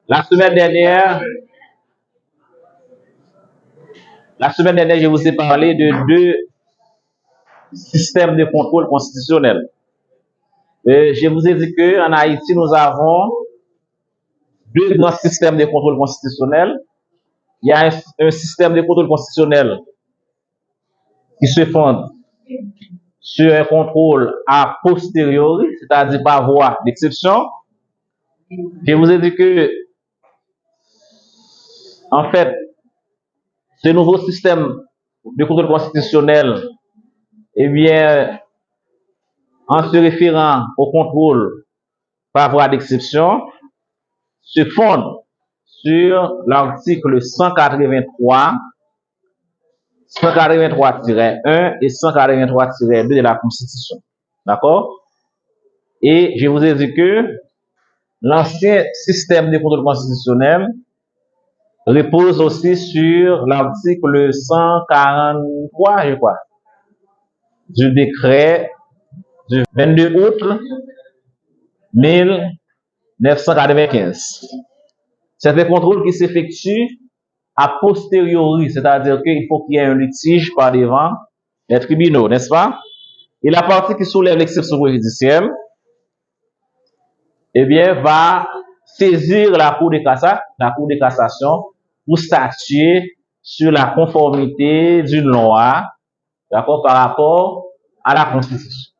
La semaine dernière, je vous ai parlé de deux systèmes de contrôle constitutionnel. Je vous ai dit qu'en Haïti, nous avons deux grands systèmes de contrôle constitutionnel. Il y a un système de contrôle constitutionnel qui se fonde sur un contrôle a posteriori, c'est-à-dire par voie d'exception. Je vous ai dit que, en fait, ce nouveau système de contrôle constitutionnel, eh bien, en se référant au contrôle par voie d'exception, se fonde sur l'article 183-1 et 183-2 de la Constitution. D'accord? Et je vous ai dit que l'ancien système de contrôle constitutionnel repose aussi sur l'article 143, je crois, du décret du 22 août 1995. C'est un contrôle qui s'effectue a posteriori, c'est-à-dire qu'il faut qu'il y ait un litige par devant les tribunaux, n'est-ce pas? Et la partie qui soulève l'exception préjudicielle, eh bien, va saisir la Cour de cassation pour statuer sur la conformité d'une loi, d'accord, par rapport à la Constitution.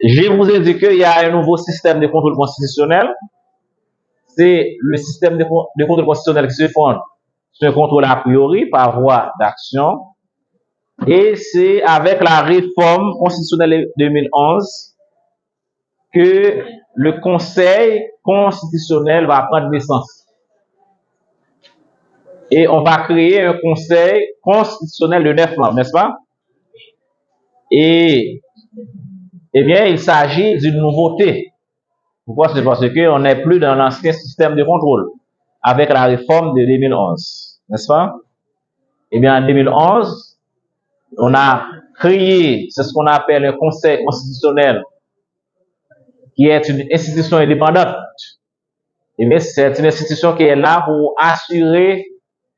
Je vous ai dit qu'il y a un nouveau système de contrôle constitutionnel. C'est le système de contrôle constitutionnel qui se fonde sur un contrôle a priori par voie d'action. Et c'est avec la réforme constitutionnelle 2011 que le Conseil constitutionnel va prendre naissance. Et on va créer un Conseil constitutionnel de 9 membres, n'est-ce pas? Et, eh bien, il s'agit d'une nouveauté. Pourquoi? C'est parce qu'on n'est plus dans l'ancien système de contrôle avec la réforme de 2011, n'est-ce pas? Eh bien, en 2011, on a créé, c'est ce qu'on appelle un Conseil constitutionnel qui est une institution indépendante. Eh bien, c'est une institution qui est là pour assurer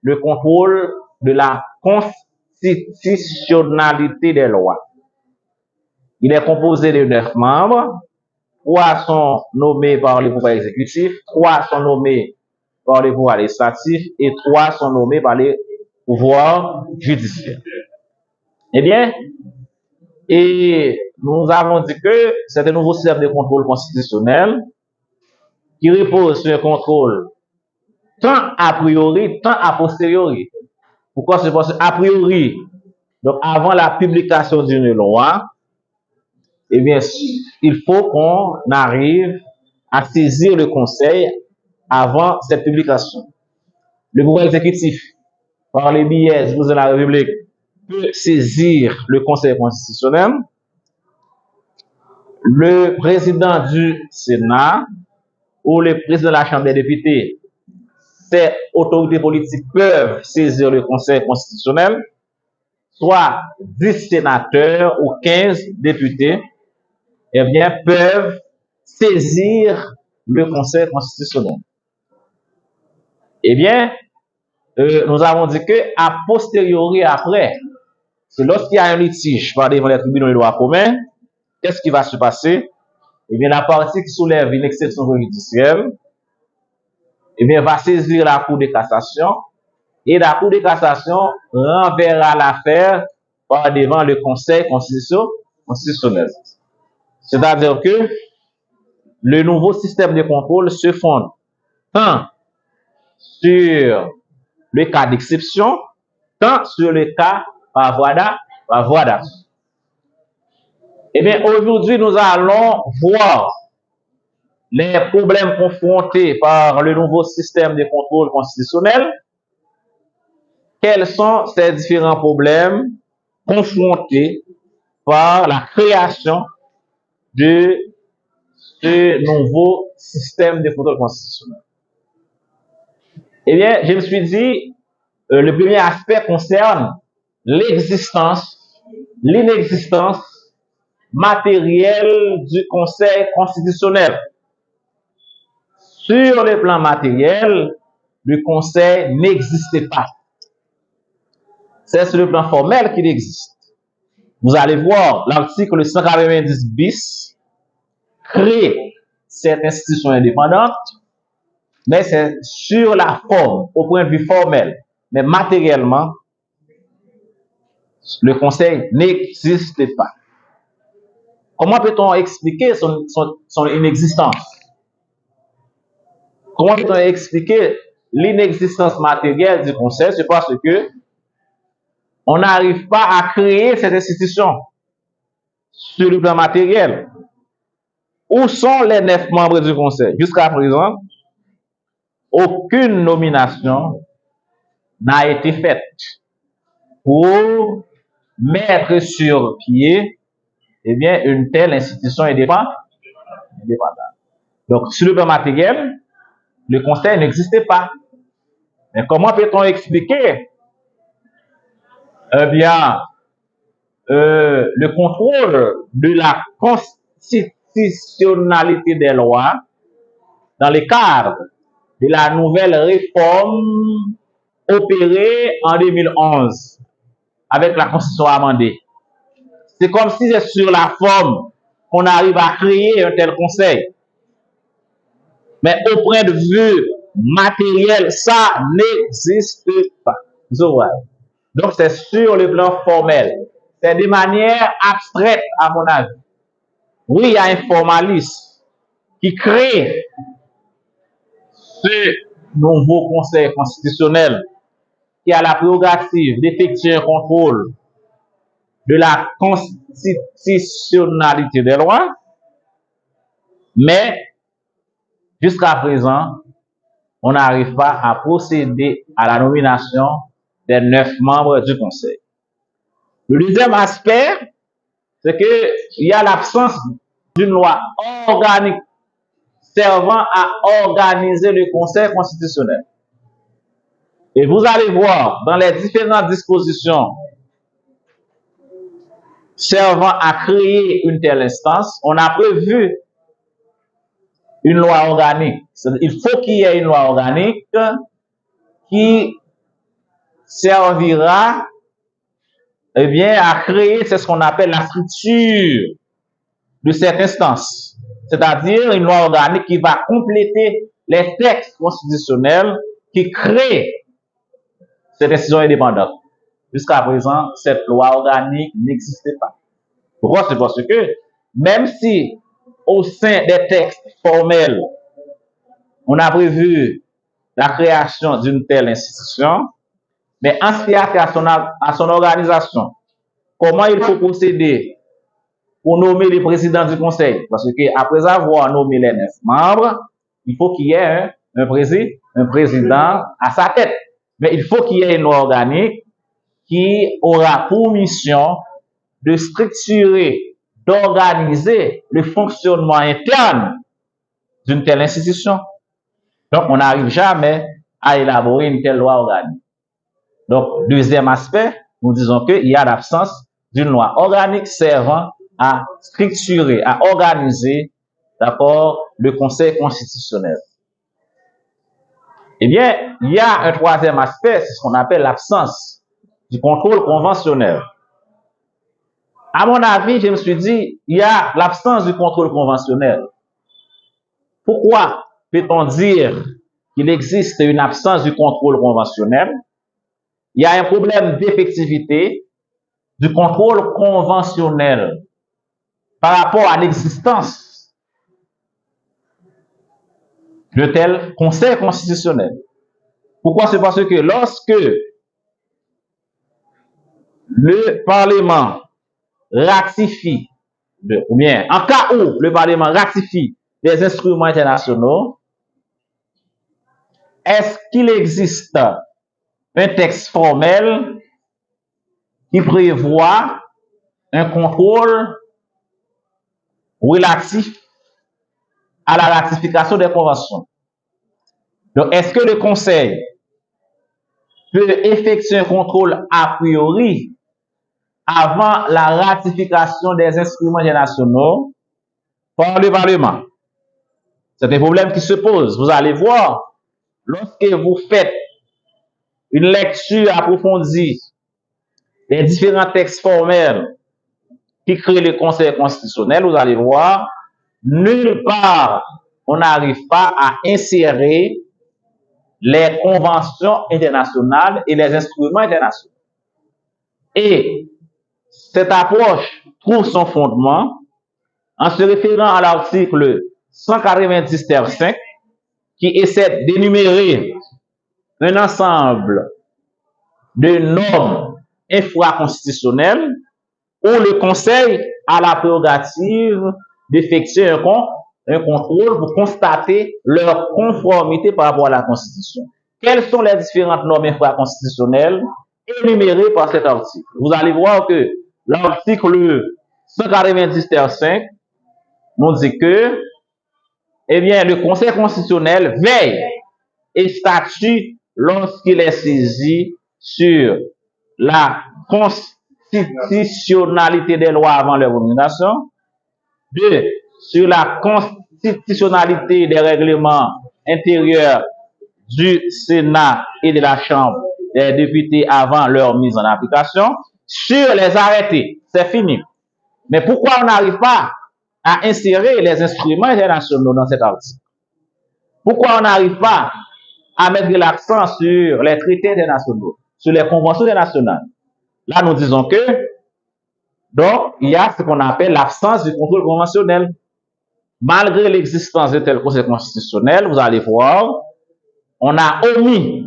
le contrôle de la constitutionnalité des lois. Il est composé de 9 membres. 3 sont nommés par le pouvoir exécutif, 3 sont nommés par le pouvoir législatif et 3 sont nommés par les pouvoirs judiciaires. Eh bien, et nous avons dit que c'est un nouveau système de contrôle constitutionnel qui repose sur un contrôle tant a priori, tant a posteriori. Pourquoi? C'est parce qu'a priori, donc avant la publication d'une loi, eh bien, il faut qu'on arrive à saisir le Conseil avant cette publication. Le pouvoir exécutif, par les biais du président de la République, peut saisir le Conseil constitutionnel. Le président du Sénat ou le président de la Chambre des députés, ces autorités politiques peuvent saisir le Conseil constitutionnel, soit 10 sénateurs ou 15 députés, eh bien, peuvent saisir le Conseil constitutionnel. Eh bien, nous avons dit que, a posteriori après, c'est lorsqu'il y a un litige par devant les tribunaux de droit commun, qu'est-ce qui va se passer? Eh bien, la partie qui soulève une exception judiciaire, eh bien, va saisir la Cour de cassation, et la Cour de cassation renverra l'affaire par devant le Conseil constitutionnel. C'est-à-dire que le nouveau système de contrôle se fonde tant sur le cas d'exception, tant sur le cas par voie d'action. Eh bien, aujourd'hui, nous allons voir les problèmes confrontés par le nouveau système de contrôle constitutionnel. Quels sont ces différents problèmes confrontés par la création de ce nouveau système de contrôle constitutionnel? Eh bien, je me suis dit, le premier aspect concerne l'inexistence matérielle du Conseil constitutionnel Sur le plan matériel, le conseil n'existait pas. C'est sur le plan formel qu'il existe. Vous allez voir, l'article 190 bis crée cette institution indépendante, mais c'est sur la forme, au point de vue formel. Mais matériellement, le conseil n'existait pas. Comment peut-on expliquer son inexistence? Comment peut-on expliquer l'inexistence matérielle du conseil? C'est parce que on n'arrive pas à créer cette institution sur le plan matériel. Où sont les 9 membres du conseil? Jusqu'à présent, aucune nomination n'a été faite pour mettre sur pied une telle institution indépendante. Donc, sur le plan matériel, le conseil n'existait pas. Mais comment peut-on expliquer le contrôle de la constitutionnalité des lois dans le cadre de la nouvelle réforme opérée en 2011 avec la Constitution amendée? C'est comme si c'est sur la forme qu'on arrive à créer un tel conseil. Mais au point de vue matériel, ça n'existe pas. Donc, c'est sur le plan formel. C'est de manière abstraite, à mon avis. Oui, il y a un formaliste qui crée ce nouveau conseil constitutionnel qui a la prérogative d'effectuer un contrôle de la constitutionnalité des lois, mais jusqu'à présent, on n'arrive pas à procéder à la nomination des 9 membres du conseil. Le deuxième aspect, c'est qu'il y a l'absence d'une loi organique servant à organiser le conseil constitutionnel. Et vous allez voir dans les différentes dispositions servant à créer une telle instance, on a prévu une loi organique. Il faut qu'il y ait une loi organique qui servira à créer, c'est ce qu'on appelle la structure de cette instance. C'est-à-dire une loi organique qui va compléter les textes constitutionnels qui créent cette institution indépendante. Jusqu'à présent, cette loi organique n'existait pas. Pourquoi? C'est parce que même si au sein des textes formels, on a prévu la création d'une telle institution, mais en ce qui a fait à son organisation, comment il faut procéder pour nommer les présidents du conseil? Parce que après avoir nommé les 9 membres, il faut qu'il y ait un président à sa tête. Mais il faut qu'il y ait une loi organique qui aura pour mission de structurer, d'organiser le fonctionnement interne d'une telle institution. Donc, on n'arrive jamais à élaborer une telle loi organique. Donc, deuxième aspect, nous disons qu'il y a l'absence d'une loi organique servant à structurer, à organiser, d'accord, le Conseil constitutionnel. Eh bien, il y a un troisième aspect, c'est ce qu'on appelle l'absence du contrôle conventionnel. À mon avis, je me suis dit, il y a l'absence du contrôle conventionnel. Pourquoi peut-on dire qu'il existe une absence du contrôle conventionnel? Il y a un problème d'effectivité du contrôle conventionnel par rapport à l'existence de tel conseil constitutionnel. Pourquoi? C'est parce que lorsque le Parlement ratifie, ou bien en cas où le Parlement ratifie des instruments internationaux, est-ce qu'il existe un texte formel qui prévoit un contrôle relatif à la ratification des conventions? Donc, est-ce que le Conseil peut effectuer un contrôle a priori avant la ratification des instruments internationaux par le Parlement? C'est un problème qui se pose. Vous allez voir, lorsque vous faites une lecture approfondie des différents textes formels qui créent le Conseil constitutionnel, vous allez voir, nulle part on n'arrive pas à insérer les conventions internationales et les instruments internationaux. Et cette approche trouve son fondement en se référant à l'article 190 ter 5 qui essaie d'énumérer un ensemble de normes infraconstitutionnelles où le Conseil a la prérogative d'effectuer un contrôle pour constater leur conformité par rapport à la Constitution. Quelles sont les différentes normes infraconstitutionnelles énumérées par cet article? Vous allez voir que l'article 190 ter 5 nous dit que, eh bien, le Conseil constitutionnel veille et statue lorsqu'il est saisi sur la constitutionnalité des lois avant leur promulgation, 2. Sur la constitutionnalité des règlements intérieurs du Sénat et de la Chambre des députés avant leur mise en application, sur les arrêtés. C'est fini. Mais pourquoi on n'arrive pas à insérer les instruments internationaux dans cet article? Pourquoi on n'arrive pas à mettre l'accent sur les traités internationaux, sur les conventions internationales? Là, nous disons que, donc, il y a ce qu'on appelle l'absence du contrôle conventionnel. Malgré l'existence de tel conseil constitutionnel, vous allez voir, on a omis,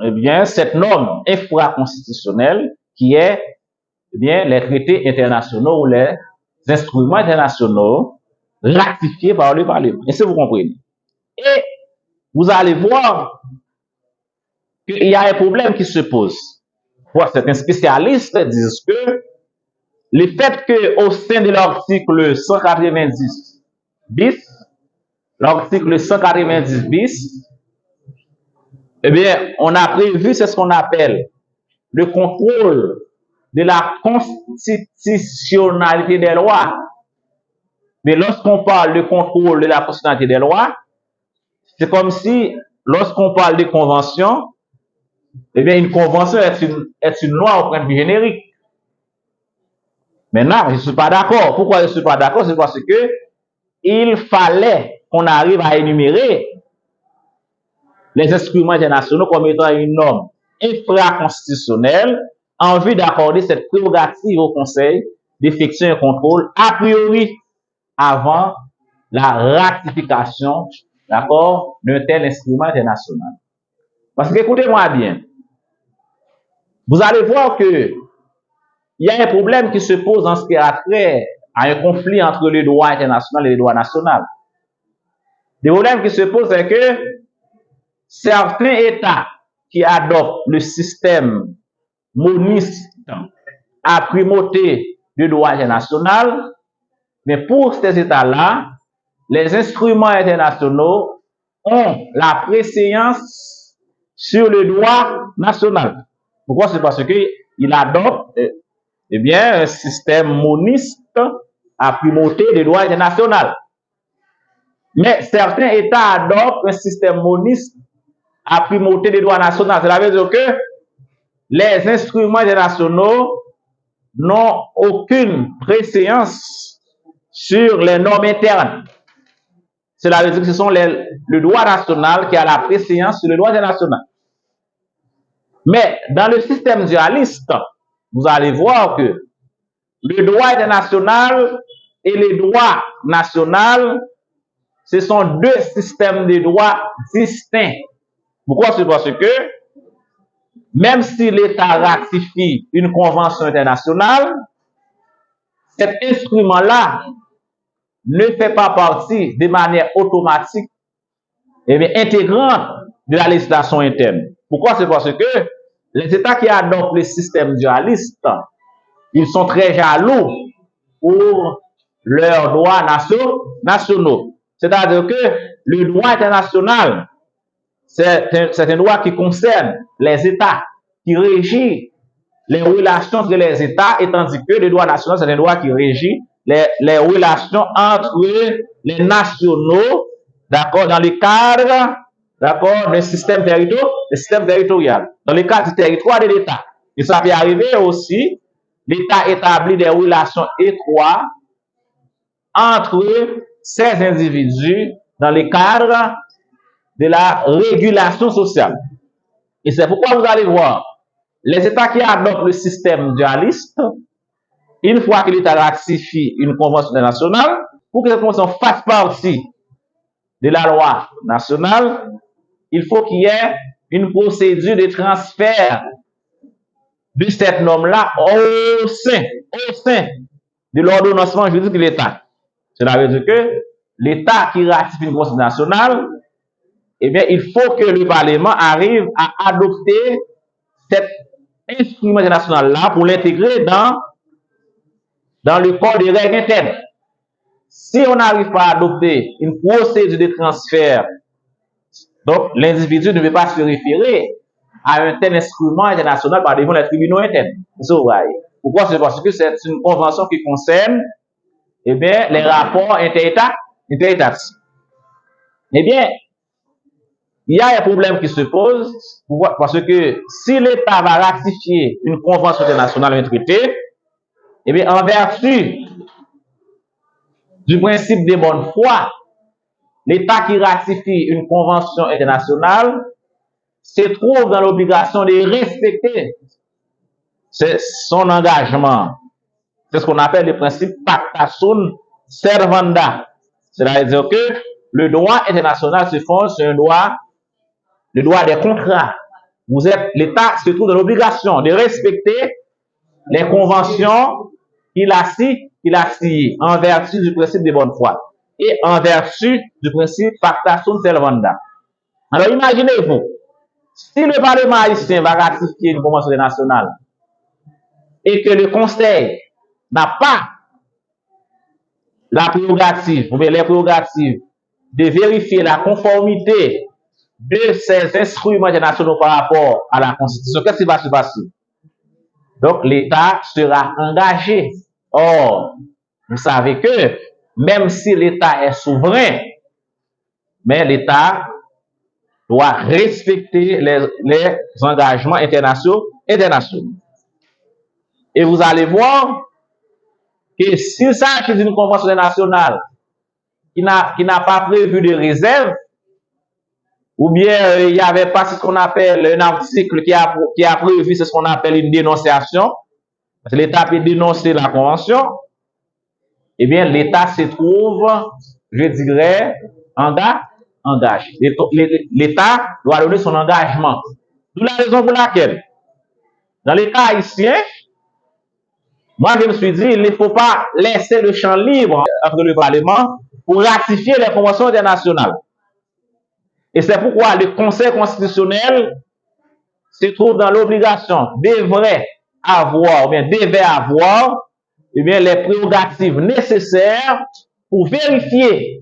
eh bien, cette norme infraconstitutionnelle qui est, eh bien, les traités internationaux ou les instruments internationaux ratifiés par le Parlement. Est-ce que vous comprenez? Et vous allez voir qu'il y a un problème qui se pose. Certains spécialistes disent que le fait qu'au sein de l'article 190 bis, l'article 190 bis, eh bien, on a prévu, c'est ce qu'on appelle le contrôle de la constitutionnalité des lois. Mais lorsqu'on parle de contrôle de la constitutionnalité des lois, c'est comme si, lorsqu'on parle de convention, eh bien, une convention est une loi au point de vue générique. Maintenant, je ne suis pas d'accord. Pourquoi je ne suis pas d'accord? C'est parce que il fallait qu'on arrive à énumérer les instruments internationaux comme étant une norme infraconstitutionnelle en vue d'accorder cette prérogative au Conseil d'effectuer un contrôle a priori avant la ratification, d'accord, d'un tel instrument international. Parce que, écoutez-moi bien, vous allez voir que il y a un problème qui se pose en ce qui a trait à un conflit entre le droit international et le droit national. Le problème qui se pose, c'est que certains États qui adoptent le système moniste à primauté du droit international, mais pour ces États-là, les instruments internationaux ont la préséance sur le droit national. Pourquoi? C'est parce qu'ils adoptent eh bien, un système moniste à primauté du droit international. Mais certains États adoptent un système moniste à primauté des droits nationaux. Cela veut dire que les instruments internationaux n'ont aucune préséance sur les normes internes. Cela veut dire que ce sont le droit national qui a la préséance sur le droit international. Mais dans le système dualiste, vous allez voir que le droit international et le droit national, ce sont deux systèmes de droit distincts. Pourquoi? C'est parce que même si l'État ratifie une convention internationale, cet instrument-là ne fait pas partie de manière automatique et bien intégrante de la législation interne. Pourquoi? C'est parce que les États qui adoptent le système dualiste, ils sont très jaloux pour leurs droits nationaux. C'est-à-dire que le droit international, c'est un droit qui concerne les États, qui régit les relations entre les États, et tandis que le droit national, c'est un droit qui régit les relations entre les nationaux d'accord, dans le cadre, d'accord, d'un système territorial, dans le cadre du territoire de l'État. Et ça peut arriver aussi, l'État établit des relations étroites entre ces individus dans le cadre de la régulation sociale. Et c'est pourquoi vous allez voir, les États qui adoptent le système dualiste, une fois que l'État ratifie une convention internationale, pour que cette convention fasse partie de la loi nationale, il faut qu'il y ait une procédure de transfert de cette norme-là au sein de l'ordonnancement juridique de l'État. Cela veut dire que l'État qui ratifie une convention nationale, eh bien, il faut que le Parlement arrive à adopter cet instrument international-là pour l'intégrer dans le corps des règles internes. Si on n'arrive pas à adopter une procédure de transfert, donc l'individu ne peut pas se référer à un tel instrument international par devant les tribunaux internes. Pourquoi? C'est parce que c'est une convention qui concerne eh bien, les rapports interétats. Eh bien, il y a un problème qui se pose parce que si l'État va ratifier une convention internationale, un traité, eh bien, en vertu du principe de bonne foi, l'État qui ratifie une convention internationale se trouve dans l'obligation de respecter son engagement. C'est ce qu'on appelle le principe pacta sunt servanda. C'est-à-dire que le droit international se fonde sur le droit des contrats. L'État se trouve dans l'obligation de respecter les conventions qu'il a signées en vertu du principe de bonne foi et en vertu du principe pacta sunt servanda. Alors imaginez-vous, si le Parlement haïtien va ratifier une convention internationale et que le Conseil n'a pas la prérogative, ou bien les prérogatives de vérifier la conformité de ces instruments internationaux par rapport à la Constitution, qu'est-ce qui va se passer? Donc, l'État sera engagé. Or, vous savez que même si l'État est souverain, mais l'État doit respecter les engagements internationaux. Et vous allez voir que s'il s'agit d'une convention internationale qui n'a pas prévu de réserve, ou bien il n'y avait pas ce qu'on appelle un article qui a prévu ce qu'on appelle une dénonciation, parce que l'État peut dénoncer la convention, eh bien l'État se trouve, je dirais, engagé. L'État doit donner son engagement. D'où la raison pour laquelle, dans l'État haïtien, moi je me suis dit, il ne faut pas laisser le champ libre entre le Parlement pour ratifier les conventions internationales. Et c'est pourquoi le Conseil constitutionnel se trouve dans l'obligation, devait avoir eh bien, les prérogatives nécessaires pour vérifier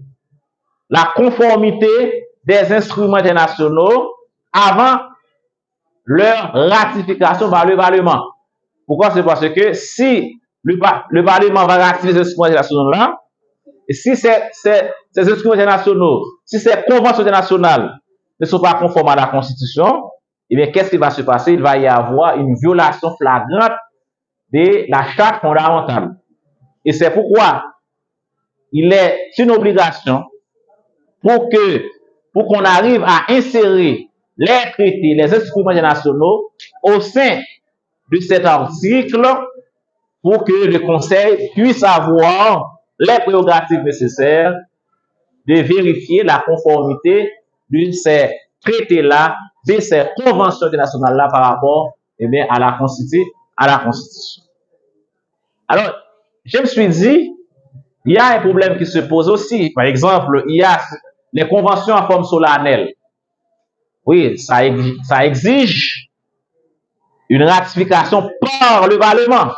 la conformité des instruments internationaux avant leur ratification par le Parlement. Pourquoi? C'est parce que si le Parlement va ratifier ces instruments internationaux-là, et si ces instruments internationaux, si ces conventions internationales ne sont pas conformes à la Constitution, eh bien, qu'est-ce qui va se passer? Il va y avoir une violation flagrante de la charte fondamentale. Et c'est pourquoi il est une obligation pour qu'on arrive à insérer les traités, les instruments internationaux au sein de cet article pour que le Conseil puisse avoir les prérogatives nécessaires de vérifier la conformité de ces traités-là, de ces conventions internationales-là par rapport eh bien, à la Constitution. Alors, je me suis dit, il y a un problème qui se pose aussi. Par exemple, il y a les conventions en forme solennelle. Oui, ça exige une ratification par le Parlement.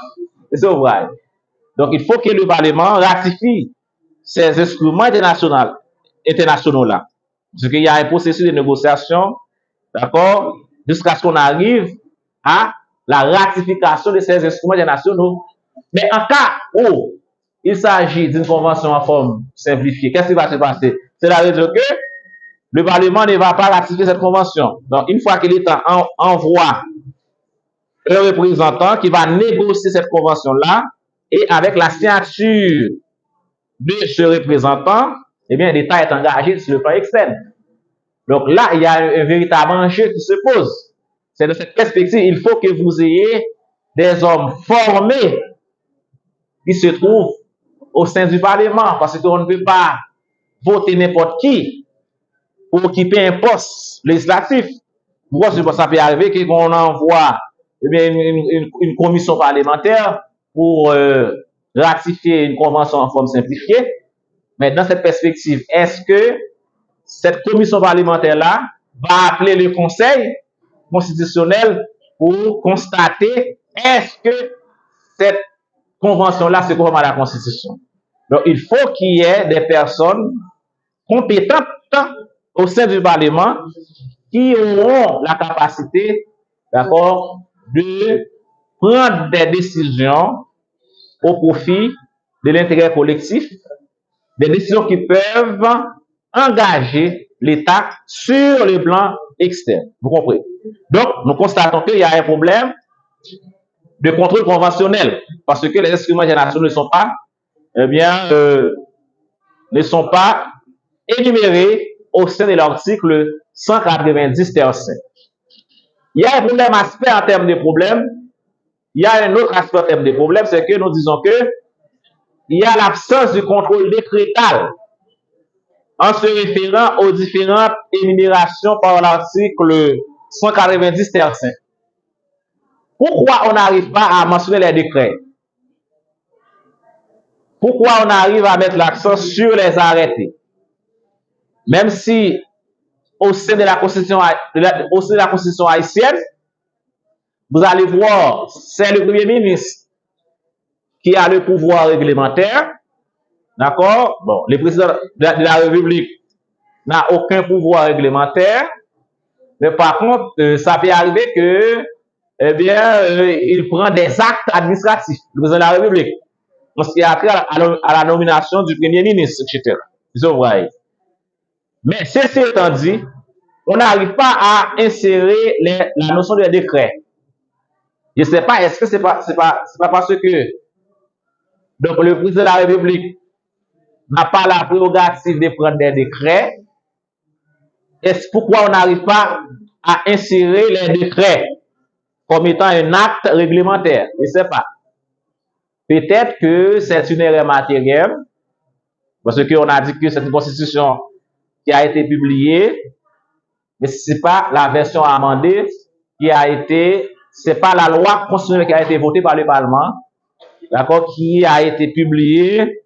C'est vrai. Donc, il faut que le Parlement ratifie ces instruments internationaux-là. Parce qu'il y a un processus de négociation, d'accord, jusqu'à ce qu'on arrive à la ratification de ces instruments internationaux. Mais en cas où il s'agit d'une convention en forme simplifiée, qu'est-ce qui va se passer? Cela veut dire que le Parlement ne va pas ratifier cette convention. Donc, une fois que l'État envoie un représentant qui va négocier cette convention-là, et avec la signature de ce représentant, eh bien, l'État est engagé sur le plan externe. Donc là, il y a un véritable enjeu qui se pose. C'est de cette perspective, il faut que vous ayez des hommes formés qui se trouvent au sein du Parlement, parce qu'on ne peut pas voter n'importe qui pour occuper un poste législatif. Pourquoi ça peut arriver qu'on envoie eh bien, une commission parlementaire pour ratifier une convention en forme simplifiée? Mais dans cette perspective, est-ce que cette commission parlementaire-là va appeler le Conseil constitutionnel pour constater est-ce que cette convention-là se conforme à la Constitution? Donc, il faut qu'il y ait des personnes compétentes au sein du Parlement qui auront la capacité, d'accord, de prendre des décisions au profit de l'intérêt collectif, des décisions qui peuvent engager l'État sur le plan externe. Vous comprenez? Donc, nous constatons qu'il y a un problème de contrôle conventionnel parce que les instruments internationaux ne sont pas, eh bien, ne sont pas énumérés au sein de l'article 190 terre 5. Il y a un problème aspect en termes de problème. Il y a un autre aspect en termes de problème, c'est que nous disons que il y a l'absence de contrôle décrétal en se référant aux différentes énumérations par l'article 190 terre 5. Pourquoi on n'arrive pas à mentionner les décrets? Pourquoi on arrive à mettre l'accent sur les arrêtés? Même si au sein de la Constitution, haïtienne, vous allez voir, c'est le Premier ministre qui a le pouvoir réglementaire. D'accord? Bon, le président de la République n'a aucun pouvoir réglementaire. Mais par contre, ça peut arriver que, eh bien, il prend des actes administratifs, le président de la République. Donc, ce qui a trait à la nomination du Premier ministre, etc. Vous voyez. Mais ceci étant dit, on n'arrive pas à insérer la notion de décret. Je ne sais pas, est-ce que c'est pas parce que donc le président de la République n'a pas la prérogative de prendre des décrets? Est-ce pourquoi on n'arrive pas à insérer les décrets comme étant un acte réglementaire? Je ne sais pas. Peut-être que c'est une erreur matérielle, parce qu'on a dit que c'est une constitution qui a été publiée, mais ce n'est pas la version amendée qui a été, c'est pas la loi constitutionnelle qui a été votée par le Parlement, d'accord, qui a été publiée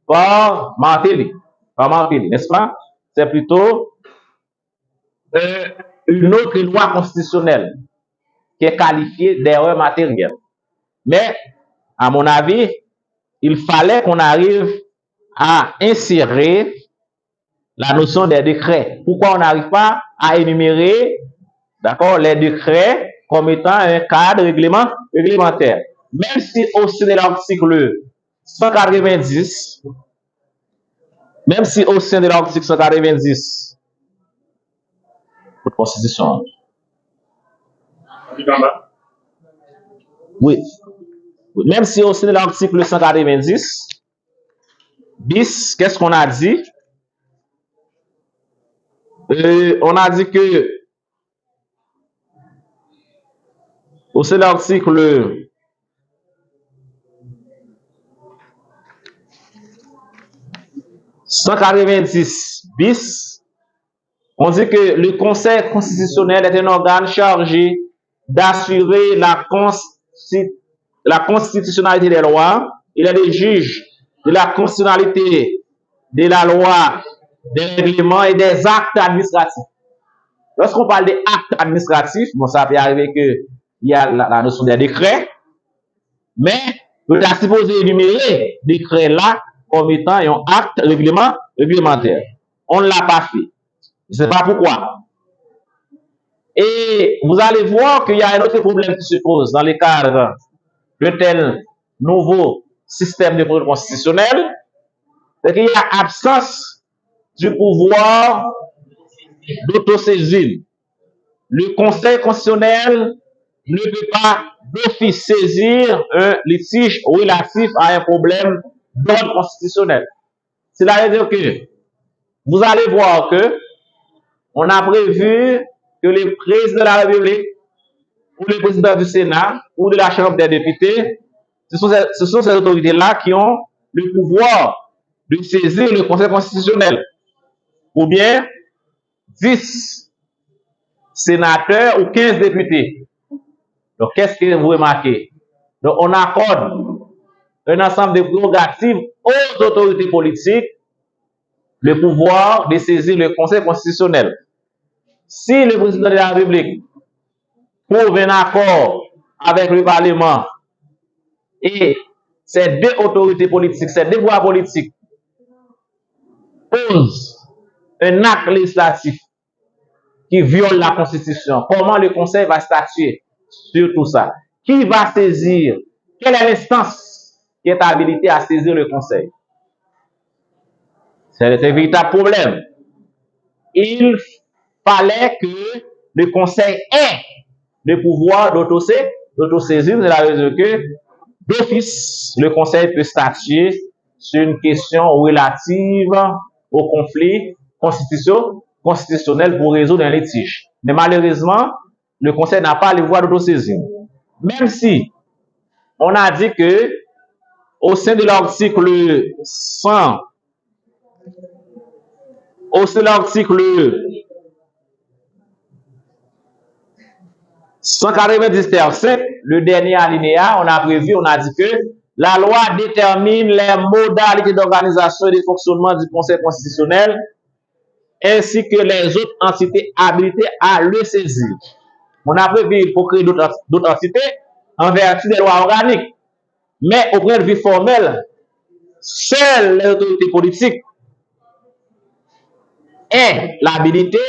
par Martelly, n'est-ce pas? C'est plutôt une autre loi constitutionnelle qui est qualifiée d'erreur matérielle. Mais, à mon avis, il fallait qu'on arrive à insérer la notion des décrets. Pourquoi on n'arrive pas à énumérer, d'accord, les décrets comme étant un cadre réglementaire? Même si au sein de l'article 190, même si au sein de l'article 190, votre constitution. Oui. Même si au sein de l'article 190, bis, qu'est-ce qu'on a dit? On a dit que au sein de l'article 190 bis, on dit que le Conseil constitutionnel est un organe chargé d'assurer la constitutionnalité des lois. Il est le juge de la constitutionnalité de la loi, des règlements et des actes administratifs. Lorsqu'on parle des actes administratifs, bon, ça peut arriver qu'il y a la notion des décrets, mais on est supposé énumérer décret là comme étant un acte réglementaire. On ne l'a pas fait. Je ne sais pas pourquoi. Et vous allez voir qu'il y a un autre problème qui se pose dans le cadre de tel nouveau système de contrôle constitutionnel, c'est qu'il y a absence du pouvoir d'autosaisine. Le Conseil constitutionnel ne peut pas d'office saisir un litige relatif à un problème d'ordre constitutionnel. Cela veut dire que vous allez voir que on a prévu que le président de la République ou le président du Sénat ou de la Chambre des députés, ce sont ces autorités-là qui ont le pouvoir de saisir le Conseil constitutionnel. Ou bien 10 sénateurs ou 15 députés. Donc, qu'est-ce que vous remarquez? Donc, on accorde un ensemble de prérogatives aux autorités politiques le pouvoir de saisir le Conseil constitutionnel. Si le président de la République trouve un accord avec le Parlement et ces deux autorités politiques, ces deux voix politiques posent un acte législatif qui viole la Constitution, comment le Conseil va statuer sur tout ça? Qui va saisir? Quelle est l'instance qui est habilitée à saisir le Conseil? C'est un véritable problème. Il fallait que le Conseil ait le pouvoir d'autosaisir, de la raison que d'office, le Conseil peut statuer sur une question relative au conflit constitutionnel pour résoudre un litige. Mais malheureusement, le Conseil n'a pas le pouvoir d'autosaisir. Même si on a dit que au sein de l'article 100, au sein de l'article 190-5, le dernier alinéa, on a prévu, on a dit que la loi détermine les modalités d'organisation et de fonctionnement du Conseil constitutionnel ainsi que les autres entités habilitées à le saisir. On a prévu, il faut créer d'autres entités en vertu des lois organiques. Mais au point de vue formel, seules les autorités politiques aient l'habilité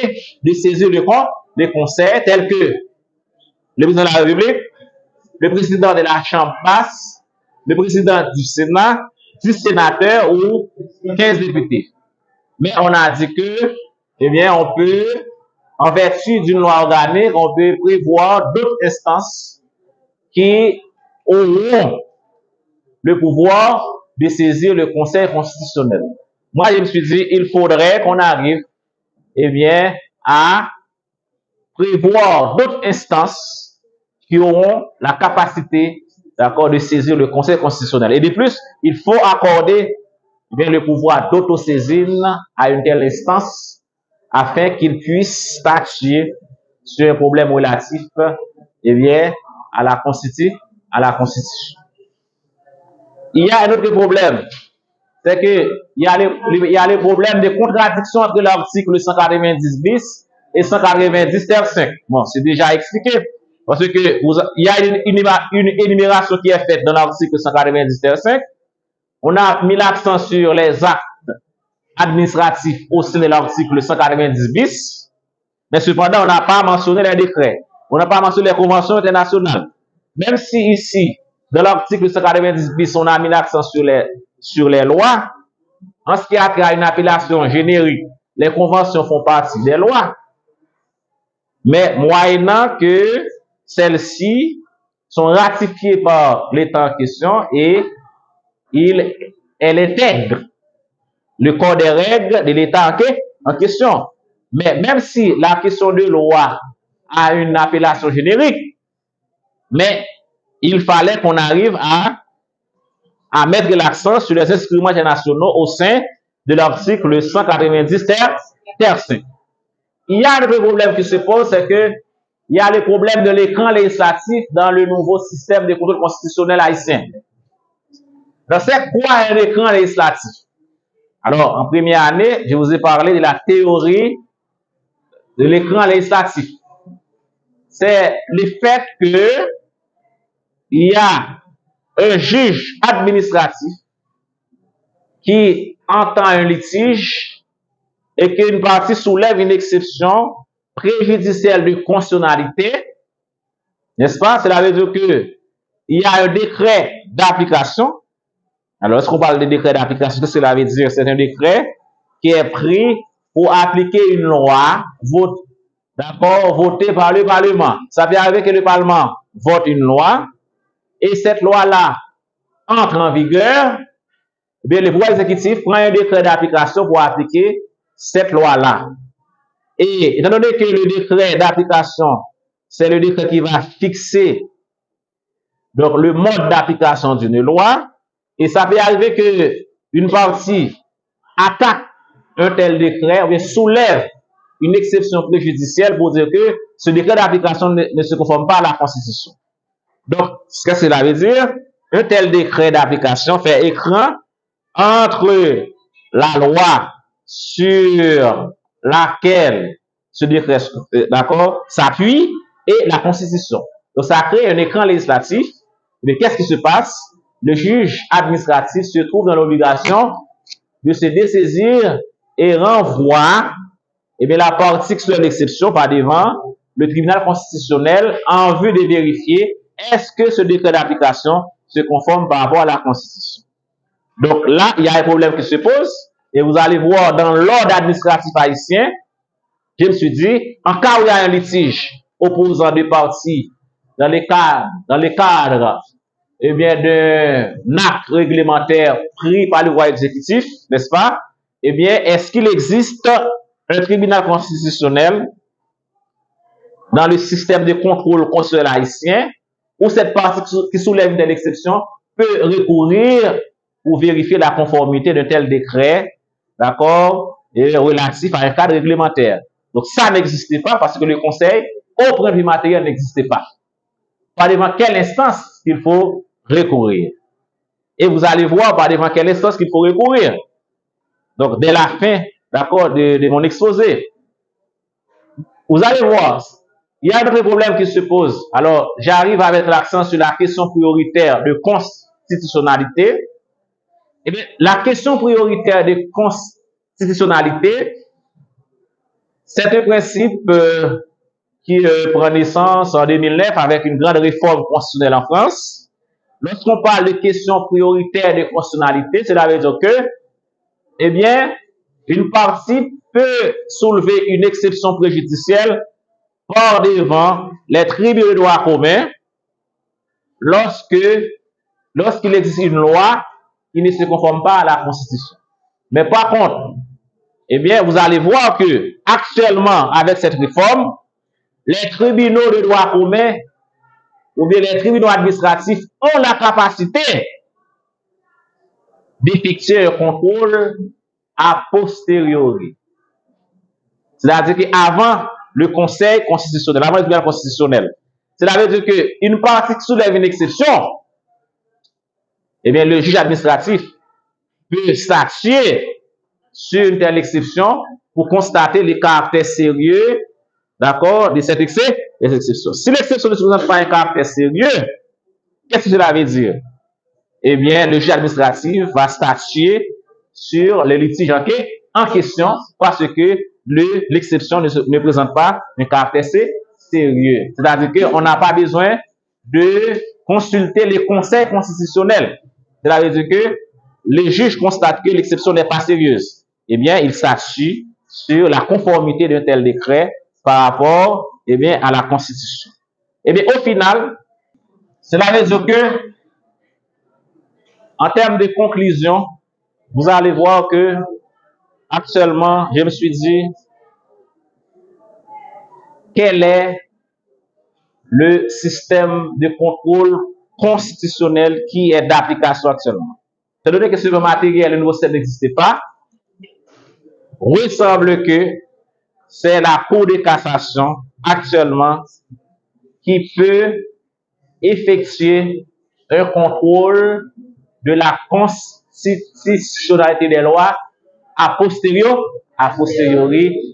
de saisir le Conseil tel que le président de la République, le président de la Chambre basse, le président du Sénat, 10 sénateurs ou 15 députés. Mais on a dit que, eh bien, on peut, en vertu d'une loi organique, on peut prévoir d'autres instances qui auront le pouvoir de saisir le Conseil constitutionnel. Moi, je me suis dit, il faudrait qu'on arrive, eh bien, à prévoir d'autres instances qui auront la capacité, d'accord, de saisir le Conseil constitutionnel. Et de plus, il faut accorder eh bien, le pouvoir d'autosaisine à une telle instance afin qu'il puisse statuer sur un problème relatif eh bien, à la Constitution. Il y a un autre problème, c'est que il y a le problème de contradiction entre l'article 190 bis et 190-5. Bon, c'est déjà expliqué. Parce que il y a une énumération qui est faite dans l'article 190-5. On a mis l'accent sur les actes administratifs au sein de l'article 190 bis. Mais cependant, on n'a pas mentionné les décrets. On n'a pas mentionné les conventions internationales. Même si ici, dans l'article 190 bis, on a mis l'accent sur les lois, en ce qui a trait à une appellation générique, les conventions font partie des lois. Mais moyennant que celles-ci sont ratifiées par l'État en question et elle intègre le corps des règles de l'État en question. Mais même si la question de loi a une appellation générique, mais il fallait qu'on arrive à mettre l'accent sur les instruments internationaux au sein de l'article 190-5. Il y a un problème qui se pose, c'est que il y a le problème de l'écran législatif dans le nouveau système de contrôle constitutionnel haïtien. Donc, c'est quoi un écran législatif? Alors, en première année, je vous ai parlé de la théorie de l'écran législatif. C'est le fait que il y a un juge administratif qui entend un litige et qu'une partie soulève une exception préjudicielle de constitutionnalité, n'est-ce pas? Cela veut dire que il y a un décret d'application Alors, lorsqu'on parle de décret d'application, qu'est-ce que cela veut dire? C'est un décret qui est pris pour appliquer une loi d'accord, votée par le Parlement. Ça peut arriver que le Parlement vote une loi et cette loi-là entre en vigueur. Eh bien, le pouvoir exécutif prend un décret d'application pour appliquer cette loi-là. Et étant donné que le décret d'application, c'est le décret qui va fixer donc, le mode d'application d'une loi, et ça peut arriver que une partie attaque un tel décret ou bien soulève une exception préjudicielle pour dire que ce décret d'application ne se conforme pas à la Constitution. Donc, ce que cela veut dire, un tel décret d'application fait écran entre la loi sur laquelle ce décret d'accord, s'appuie et la Constitution. Donc, ça crée un écran législatif. Mais qu'est-ce qui se passe? Le juge administratif se trouve dans l'obligation de se dessaisir et renvoie la partie qui soit l'exception par devant le tribunal constitutionnel en vue de vérifier est-ce que ce décret d'application se conforme par rapport à la Constitution. Donc là, il y a un problème qui se pose et vous allez voir dans l'ordre administratif haïtien, je me suis dit, en cas où il y a un litige opposant deux parties dans les cadres d'un acte réglementaire pris par le pouvoir exécutif, n'est-ce pas? Est-ce qu'il existe un tribunal constitutionnel dans le système de contrôle constitutionnel haïtien où cette partie qui soulève une telle exception peut recourir pour vérifier la conformité d'un tel décret, d'accord, relatif à un cadre réglementaire. Donc ça n'existait pas parce que le Conseil, au point de vue matériel, n'existait pas. Par devant quelle instance il faut recourir. Et vous allez voir par devant quelle instance qu'il faut recourir. Donc, dès la fin, d'accord, de mon exposé, vous allez voir, il y a un autre problème qui se pose. Alors, j'arrive à mettre l'accent sur la question prioritaire de constitutionnalité. Eh bien, la question prioritaire de constitutionnalité, c'est un principe qui prend naissance en 2009 avec une grande réforme constitutionnelle en France. Lorsqu'on parle de questions prioritaires de constitutionnalité, cela veut dire que, une partie peut soulever une exception préjudicielle par devant les tribunaux de droit commun lorsqu'il existe une loi qui ne se conforme pas à la Constitution. Mais par contre, vous allez voir que actuellement, avec cette réforme, les tribunaux de droit commun ou bien les tribunaux administratifs ont la capacité d'effectuer un contrôle a posteriori. C'est-à-dire qu'avant le Conseil constitutionnel, avant le tribunal constitutionnel, cela veut dire qu'une partie qui soulève une exception, le juge administratif peut statuer sur une telle exception pour constater le caractère sérieux, d'accord, de cette exception. Si l'exception ne se présente pas un caractère sérieux, qu'est-ce que cela veut dire? Le juge administratif va statuer sur le litige en question parce que l'exception ne présente pas un caractère sérieux. C'est-à-dire qu'on n'a pas besoin de consulter le Conseil constitutionnel. C'est-à-dire que le juge constate que l'exception n'est pas sérieuse. Il statue sur la conformité d'un tel décret par rapport à la Constitution. Au final, cela veut dire que en termes de conclusion, vous allez voir que actuellement, je me suis dit, quel est le système de contrôle constitutionnel qui est d'application actuellement? Étant donné que ce matériel, le nouveau système n'existait pas, il semble que c'est la Cour de cassation actuellement qui peut effectuer un contrôle de la constitutionnalité des lois a posteriori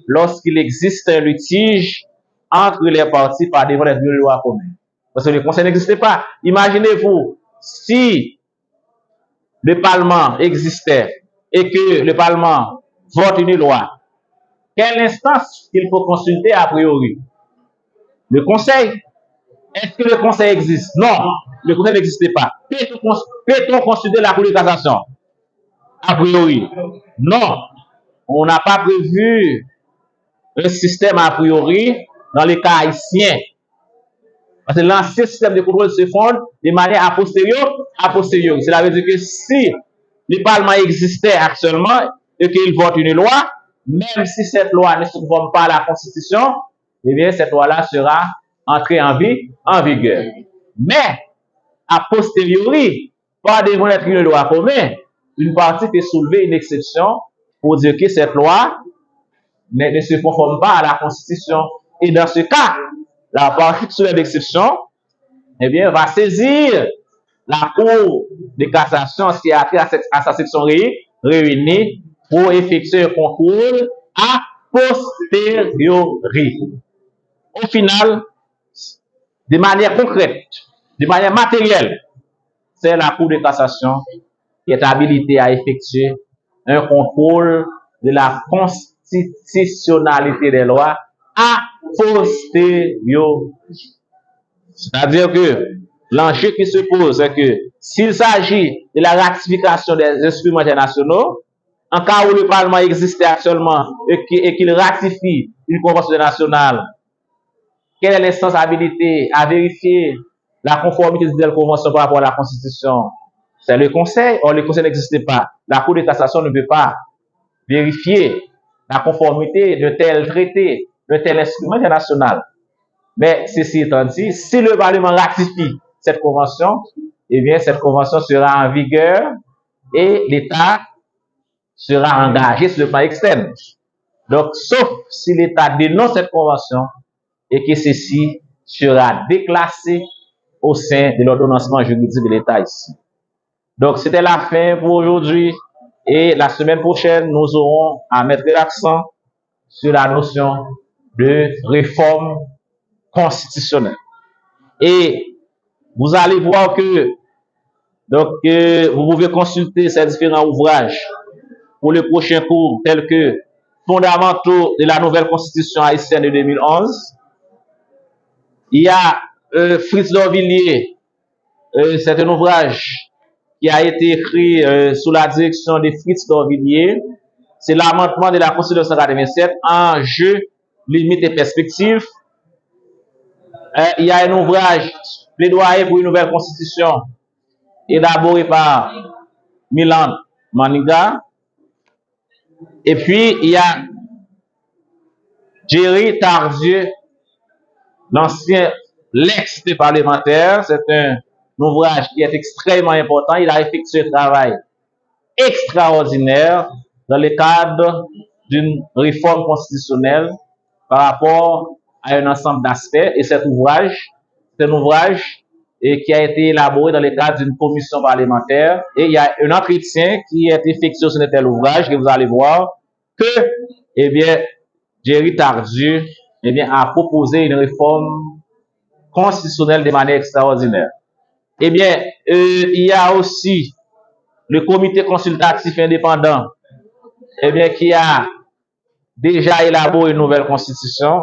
lorsqu'il existe un litige entre les parties par devant les lois communes. Parce que le Conseil n'existait pas. Imaginez-vous, si le Parlement existait et que le Parlement vote une loi, quelle instance qu'il faut consulter a priori? Le Conseil. Est-ce que le conseil existe? Non, le conseil n'existait pas. Peut-on consulter la Cour de cassation? A priori, non. On n'a pas prévu un système a priori dans les cas haïtiens. Parce que l'ancien système de contrôle se fonde de manière a posteriori. Cela veut dire que si le Parlement existait actuellement et qu'il vote une loi, même si cette loi ne se conforme pas à la Constitution, eh bien, cette loi-là sera entrée en vigueur. Mais, a posteriori, pas devant être une loi commune, une partie peut soulever une exception pour dire que cette loi ne se conforme pas à la Constitution. Et dans ce cas, la partie qui soulève l'exception, eh bien, va saisir la Cour de cassation qui a trait à sa section réunie pour effectuer un contrôle a posteriori. Au final, de manière concrète, de manière matérielle, c'est la Cour de cassation qui est habilitée à effectuer un contrôle de la constitutionnalité des lois a posteriori. C'est-à-dire que l'enjeu qui se pose, c'est que s'il s'agit de la ratification des instruments internationaux, en cas où le Parlement existait actuellement et qu'il ratifie une convention nationale, quelle est l'instance habilitée à vérifier la conformité de telle convention par rapport à la Constitution? C'est le Conseil. Or, le Conseil n'existait pas. La Cour de cassation ne peut pas vérifier la conformité de tel traité, de tel instrument international. Mais ceci étant dit, si le Parlement ratifie cette convention, eh bien, cette convention sera en vigueur et l'État sera engagé sur le plan externe. Donc, sauf si l'État dénonce cette convention et que ceci sera déclassé au sein de l'ordonnancement juridique de l'État ici. Donc, c'était la fin pour aujourd'hui et la semaine prochaine, nous aurons à mettre l'accent sur la notion de réforme constitutionnelle. Et vous allez voir que vous pouvez consulter ces différents ouvrages pour le prochain cours tels que Fondamentaux de la nouvelle constitution haïtienne de 2011. Il y a Fritz Dorvilliers, c'est un ouvrage qui a été écrit sous la direction de Fritz Dorvilliers. C'est l'amendement de la Constitution 1987, enjeux, limites et perspectives. Il y a un ouvrage, Plaidoyer pour une nouvelle constitution, élaboré par Milan Maniga. Et puis, il y a Jerry Tardieu, l'ancien l'ex-parlementaire. C'est un ouvrage qui est extrêmement important. Il a effectué un travail extraordinaire dans le cadre d'une réforme constitutionnelle par rapport à un ensemble d'aspects. Et cet ouvrage, c'est un ouvrage qui a été élaboré dans le cadre d'une commission parlementaire. Et il y a un entretien qui est effectué sur tel ouvrage que vous allez voir que, eh bien, Jerry Tardieu, eh bien, a proposé une réforme constitutionnelle de manière extraordinaire. Eh bien, il y a aussi le comité consultatif indépendant, eh bien, qui a déjà élaboré une nouvelle constitution,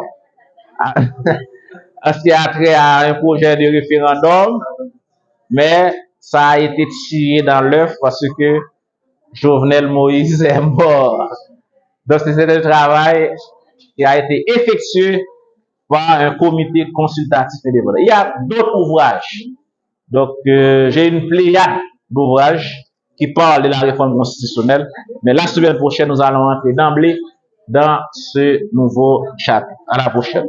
en ce qui a trait à un projet de référendum, mais ça a été tiré dans l'œuf parce que Jovenel Moïse est mort. Donc, c'est un travail qui a été effectué par un comité consultatif indépendant. Il y a d'autres ouvrages. Donc, j'ai une pléiade d'ouvrages qui parlent de la réforme constitutionnelle. Mais la semaine prochaine, nous allons entrer d'emblée dans ce nouveau chapitre. À la prochaine.